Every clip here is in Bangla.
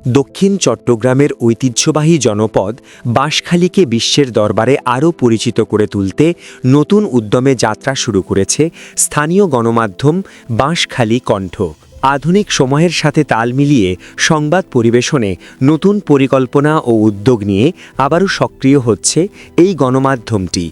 দক্ষিণ চট্টগ্রামের ঐতিহ্যবাহী জনপদ বাঁশখালীকে বিশ্বের দরবারে আরও পরিচিত করে তুলতে নতুন উদ্যমে যাত্রা শুরু করেছে স্থানীয় গণমাধ্যম বাঁশখালী কণ্ঠ। আধুনিক সময়ের সাথে তাল মিলিয়ে সংবাদ পরিবেশনে নতুন পরিকল্পনা ও উদ্যোগ নিয়ে আবারও সক্রিয় হচ্ছে এই গণমাধ্যমটি।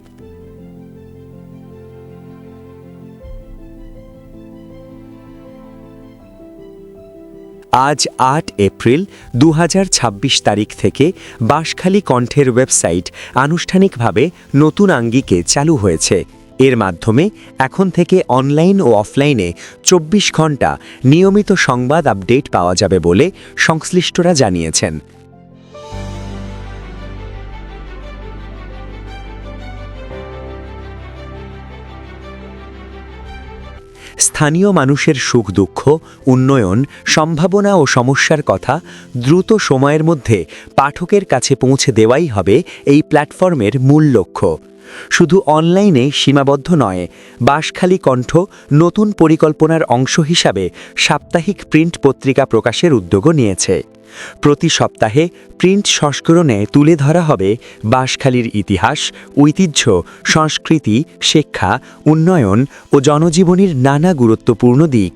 আজ ৮ এপ্রিল ২০২৬ তারিখ থেকে বাঁশখালী কণ্ঠের ওয়েবসাইট আনুষ্ঠানিকভাবে নতুন আঙ্গিকে চালু হয়েছে। এর মাধ্যমে এখন থেকে অনলাইন ও অফলাইনে ২৪ ঘণ্টা নিয়মিত সংবাদ আপডেট পাওয়া যাবে বলে সংশ্লিষ্টরা জানিয়েছেন। স্থানীয় মানুষের সুখ দুঃখ, উন্নয়ন, সম্ভাবনা ও সমস্যার কথা দ্রুত সময়ের মধ্যে পাঠকের কাছে পৌঁছে দেওয়াই হবে এই প্ল্যাটফর্মের মূল লক্ষ্য। শুধু অনলাইনে সীমাবদ্ধ নয়, বাঁশখালী কণ্ঠ নতুন পরিকল্পনার অংশ হিসাবে সাপ্তাহিক প্রিন্ট পত্রিকা প্রকাশের উদ্যোগও নিয়েছে। প্রতি সপ্তাহে প্রিন্ট সংস্করণে তুলে ধরা হবে বাঁশখালীর ইতিহাস, ঐতিহ্য, সংস্কৃতি, শিক্ষা, উন্নয়ন ও জনজীবনের নানা গুরুত্বপূর্ণ দিক।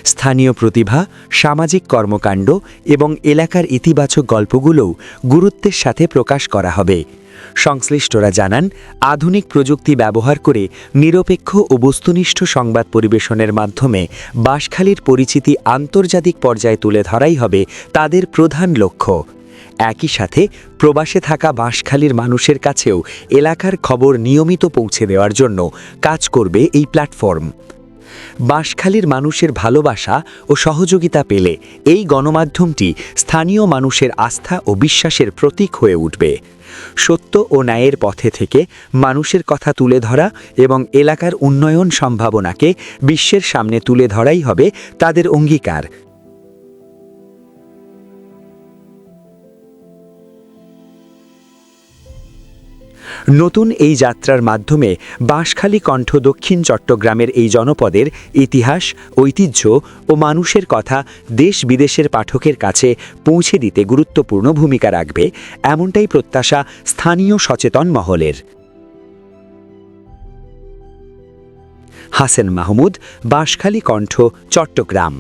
স্থানীয় প্রতিভা, সামাজিক কর্মকাণ্ড এবং এলাকার ইতিবাচক গল্পগুলোও গুরুত্বের সাথে প্রকাশ করা হবে। সংশ্লিষ্টরা জানান, আধুনিক প্রযুক্তি ব্যবহার করে নিরপেক্ষ ও বস্তুনিষ্ঠ সংবাদ পরিবেশনের মাধ্যমে বাঁশখালীর পরিচিতি আন্তর্জাতিক পর্যায়ে তুলে ধরাই হবে তাদের প্রধান লক্ষ্য। একই সাথে প্রবাসে থাকা বাঁশখালীর মানুষের কাছেও এলাকার খবর নিয়মিত পৌঁছে দেওয়ার জন্য কাজ করবে এই প্ল্যাটফর্ম। বাঁশখালীর মানুষের ভালোবাসা ও সহযোগিতা পেলে এই গণমাধ্যমটি স্থানীয় মানুষের আস্থা ও বিশ্বাসের প্রতীক হয়ে উঠবে। সত্য ও ন্যায়ের পথে থেকে মানুষের কথা তুলে ধরা এবং এলাকার উন্নয়ন সম্ভাবনাকে বিশ্বের সামনে তুলে ধরাই হবে তাদের অঙ্গীকার। নতুন এই যাত্রার মাধ্যমে বাঁশখালী কণ্ঠ দক্ষিণ চট্টগ্রামের এই জনপদের ইতিহাস, ঐতিহ্য ও মানুষের কথা দেশ বিদেশের পাঠকের কাছে পৌঁছে দিতে গুরুত্বপূর্ণ ভূমিকা রাখবে, এমনটাই প্রত্যাশা স্থানীয় সচেতন মহলের। হাসেন মাহমুদ, বাঁশখালী কণ্ঠ, চট্টগ্রাম।